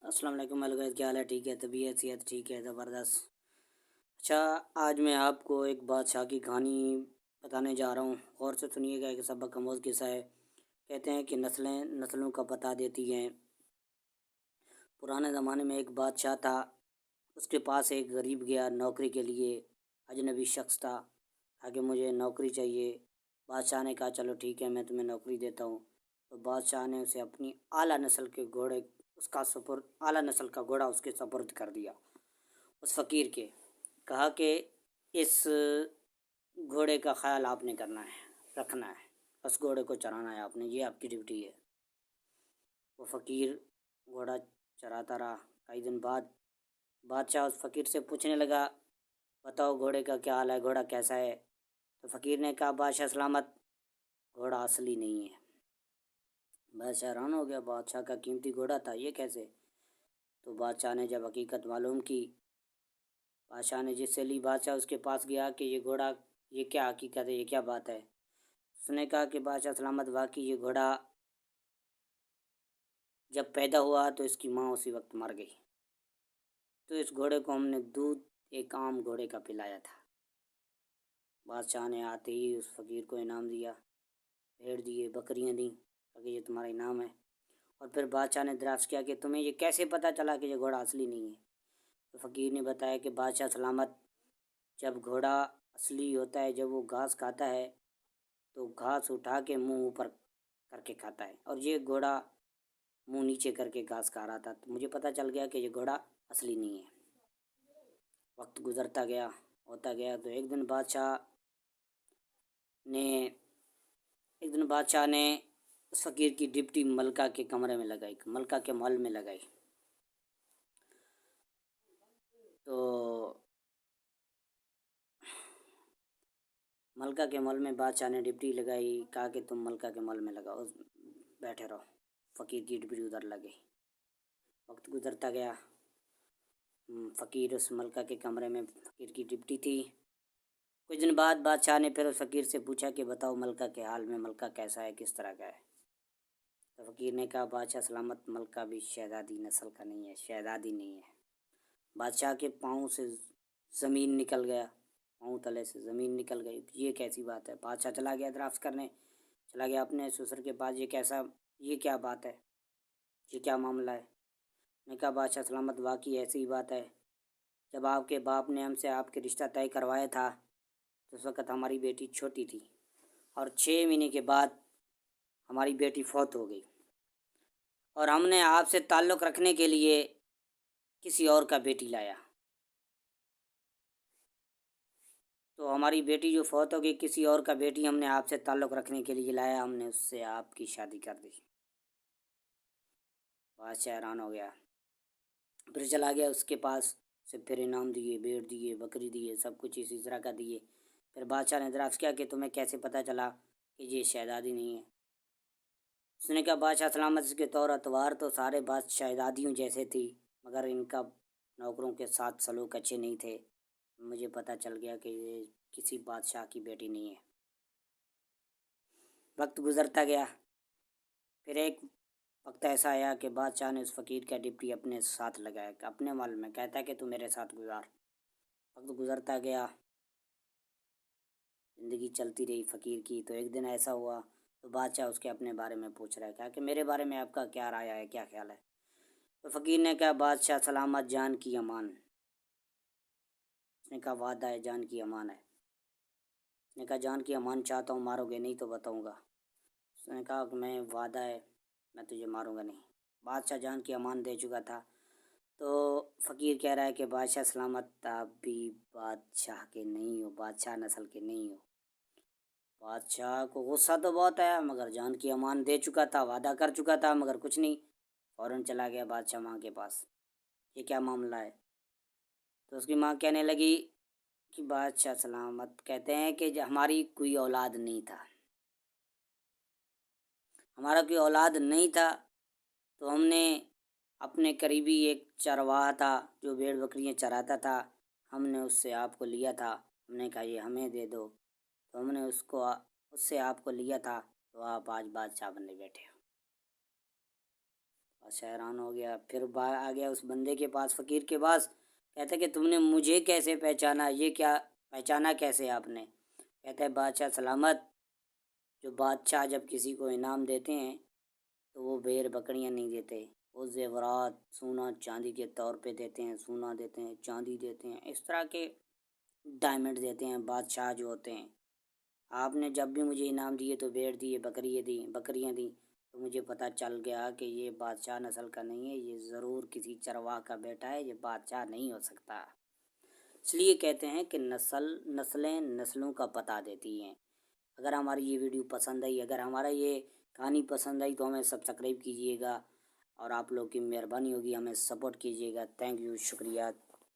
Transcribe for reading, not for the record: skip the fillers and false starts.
السلام علیکم وعلیکم، کیا حال ہے؟ ٹھیک ہے؟ طبیعت صحت ٹھیک ہے؟ زبردست۔ اچھا، آج میں آپ کو ایک بادشاہ کی کہانی بتانے جا رہا ہوں، غور سے سنیے گا۔ ایک سبق آموز قصہ ہے۔ کہتے ہیں کہ نسلیں نسلوں کا پتہ دیتی ہیں۔ پرانے زمانے میں ایک بادشاہ تھا، اس کے پاس ایک غریب گیا نوکری کے لیے۔ اجنبی شخص تھا، کہ مجھے نوکری چاہیے۔ بادشاہ نے کہا چلو ٹھیک ہے، میں تمہیں نوکری دیتا ہوں۔ تو بادشاہ نے اسے اپنی اعلیٰ نسل کے گھوڑے اعلیٰ نسل کا گھوڑا اس کے سپرد کر دیا، اس فقیر کے۔ کہا کہ اس گھوڑے کا خیال آپ نے رکھنا ہے، اس گھوڑے کو چرانا ہے آپ نے، یہ آپ کی ڈیوٹی ہے۔ وہ فقیر گھوڑا چراتا رہا۔ کئی دن بعد بادشاہ اس فقیر سے پوچھنے لگا، بتاؤ گھوڑے کا کیا حال ہے، گھوڑا کیسا ہے؟ تو فقیر نے کہا، بادشاہ سلامت، گھوڑا اصلی نہیں ہے۔ بادشاہ حیران ہو گیا، بادشاہ کا قیمتی گھوڑا تھا، یہ کیسے؟ تو بادشاہ نے جب حقیقت معلوم کی، بادشاہ نے جس سے لی، بادشاہ اس کے پاس گیا کہ یہ گھوڑا، یہ کیا حقیقت ہے، یہ کیا بات ہے؟ اس نے کہا کہ بادشاہ سلامت، واقعی یہ گھوڑا جب پیدا ہوا تو اس کی ماں اسی وقت مر گئی، تو اس گھوڑے کو ہم نے دودھ ایک عام گھوڑے کا پلایا تھا۔ بادشاہ نے آتے ہی اس فقیر کو انعام دیا، بھیڑ دیے، بکریاں دیں، کہ یہ تمہارا انعام ہے۔ اور پھر بادشاہ نے دریافت کیا کہ تمہیں یہ کیسے پتہ چلا کہ یہ گھوڑا اصلی نہیں ہے؟ تو فقیر نے بتایا کہ بادشاہ سلامت، جب گھوڑا اصلی ہوتا ہے، جب وہ گھاس کھاتا ہے تو گھاس اٹھا کے منہ اوپر کر کے کھاتا ہے، اور یہ گھوڑا منہ نیچے کر کے گھاس کھا رہا تھا، تو مجھے پتہ چل گیا کہ یہ گھوڑا اصلی نہیں ہے۔ وقت گزرتا گیا، ہوتا گیا، تو ایک دن بادشاہ نے اس فقیر کی ڈپٹی ملکہ کے کمرے میں لگائی، ملکہ کے محل میں لگائی۔ تو ملکہ کے محل میں بادشاہ نے ڈپٹی لگائی، کہا کہ تم ملکہ کے محل میں لگاؤ، بیٹھے رہو۔ فقیر کی ڈپٹی ادھر لگی۔ وقت گزرتا گیا، فقیر اس ملکہ کے کمرے میں فقیر کی ڈپٹی تھی۔ کچھ دن بعد بادشاہ نے پھر اس فقیر سے پوچھا کہ بتاؤ ملکہ کے حال میں، ملکہ کیسا ہے، کس طرح کا ہے؟ تو فقیر نے کہا، بادشاہ سلامت، ملکہ بھی شہزادی نسل کا نہیں ہے، شہزادی نہیں ہے۔ بادشاہ کے پاؤں سے زمین نکل گیا، پاؤں تلے سے زمین نکل گئی، یہ کیسی بات ہے؟ بادشاہ چلا گیا دریافت کرنے، چلا گیا اپنے سسر کے پاس، یہ کیا بات ہے، یہ کیا معاملہ ہے؟ نے کہا، بادشاہ سلامت، واقعی ایسی ہی بات ہے۔ جب آپ کے باپ نے ہم سے آپ کے رشتہ طے کروایا تھا تو اس وقت ہماری بیٹی چھوٹی تھی، اور 6 مہینے کے بعد ہماری بیٹی فوت ہو گئی، اور ہم نے آپ سے تعلق رکھنے کے لیے کسی اور کا بیٹی لایا، تو ہماری بیٹی جو فوت ہو گئی، کسی اور کا بیٹی ہم نے آپ سے تعلق رکھنے کے لیے لایا، ہم نے اس سے آپ کی شادی کر دی۔ بادشاہ حیران ہو گیا، پھر چلا گیا اس کے پاس سے، پھر انعام دیے، بھیڑ دیے، بکری دیے، سب کچھ اسی طرح کا دیے۔ پھر بادشاہ نے دریافت کیا کہ تمہیں کیسے پتہ چلا کہ یہ شہزادی نہیں ہے؟ اس نے کہا، بادشاہ سلامت، اس کے طور اتوار تو سارے شہزادیوں جیسے تھی، مگر ان کا نوکروں کے ساتھ سلوک اچھے نہیں تھے، مجھے پتہ چل گیا کہ یہ کسی بادشاہ کی بیٹی نہیں ہے۔ وقت گزرتا گیا، پھر ایک وقت ایسا آیا کہ بادشاہ نے اس فقیر کا ڈپٹی اپنے ساتھ لگایا، کہ اپنے محل میں، کہتا ہے کہ تو میرے ساتھ گزار۔ وقت گزرتا گیا، زندگی چلتی رہی فقیر کی۔ تو ایک دن ایسا ہوا تو بادشاہ اس کے اپنے بارے میں پوچھ رہا ہے، کہا کہ میرے بارے میں آپ کا کیا رائے ہے، کیا خیال ہے؟ تو فقیر نے کہا، بادشاہ سلامت، جان کی امان۔ اس نے کہا، وعدہ ہے، جان کی امان ہے۔ اس نے کہا، جان کی امان چاہتا ہوں، مارو گے نہیں تو بتاؤں گا۔ اس نے کہا کہ میں وعدہ ہے، میں تجھے ماروں گا نہیں۔ بادشاہ جان کی امان دے چکا تھا، تو فقیر کہہ رہا ہے کہ بادشاہ سلامت، آپ بھی بادشاہ کے نہیں ہو، بادشاہ نسل کے نہیں ہو۔ بادشاہ کو غصہ تو بہت آیا، مگر جان کی امان دے چکا تھا، وعدہ کر چکا تھا، مگر کچھ نہیں۔ فوراً چلا گیا بادشاہ ماں کے پاس، یہ کیا معاملہ ہے؟ تو اس کی ماں کہنے لگی کہ بادشاہ سلامت کہتے ہیں کہ ہماری کوئی اولاد نہیں تھا، ہمارا کوئی اولاد نہیں تھا، تو ہم نے اپنے قریبی ایک چرواہا تھا جو بھیڑ بکریاں چراتا تھا، ہم نے اس سے آپ کو لیا تھا، ہم نے کہا یہ ہمیں دے دو، تو ہم نے اس سے آپ کو لیا تھا، تو آپ آج بادشاہ بننے بیٹھے ہو۔ بادشاہ حیران ہو گیا، پھر آ گیا اس بندے کے پاس، فقیر کے پاس، کہتا کہ تم نے مجھے کیسے پہچانا، یہ کیا پہچانا کیسے آپ نے؟ کہتا ہے بادشاہ سلامت، جو بادشاہ جب کسی کو انعام دیتے ہیں تو وہ بھیڑ بکریاں نہیں دیتے، وہ زیورات سونا چاندی کے طور پہ دیتے ہیں، سونا دیتے ہیں، چاندی دیتے ہیں، اس طرح کے ڈائمنڈ دیتے ہیں بادشاہ جو ہوتے ہیں۔ آپ نے جب بھی مجھے انعام دیے تو بھیڑ دیے، بکریاں دیں، تو مجھے پتہ چل گیا کہ یہ بادشاہ نسل کا نہیں ہے، یہ ضرور کسی چرواہ کا بیٹا ہے، یہ بادشاہ نہیں ہو سکتا۔ اس لیے کہتے ہیں کہ نسلیں نسلوں کا پتہ دیتی ہیں۔ اگر ہماری یہ ویڈیو پسند آئی، اگر ہمارا یہ کہانی پسند آئی تو ہمیں سبسکرائب کیجیے گا، اور آپ لوگ کی مہربانی ہوگی، ہمیں سپورٹ کیجیے گا۔ تھینک یو، شکریہ۔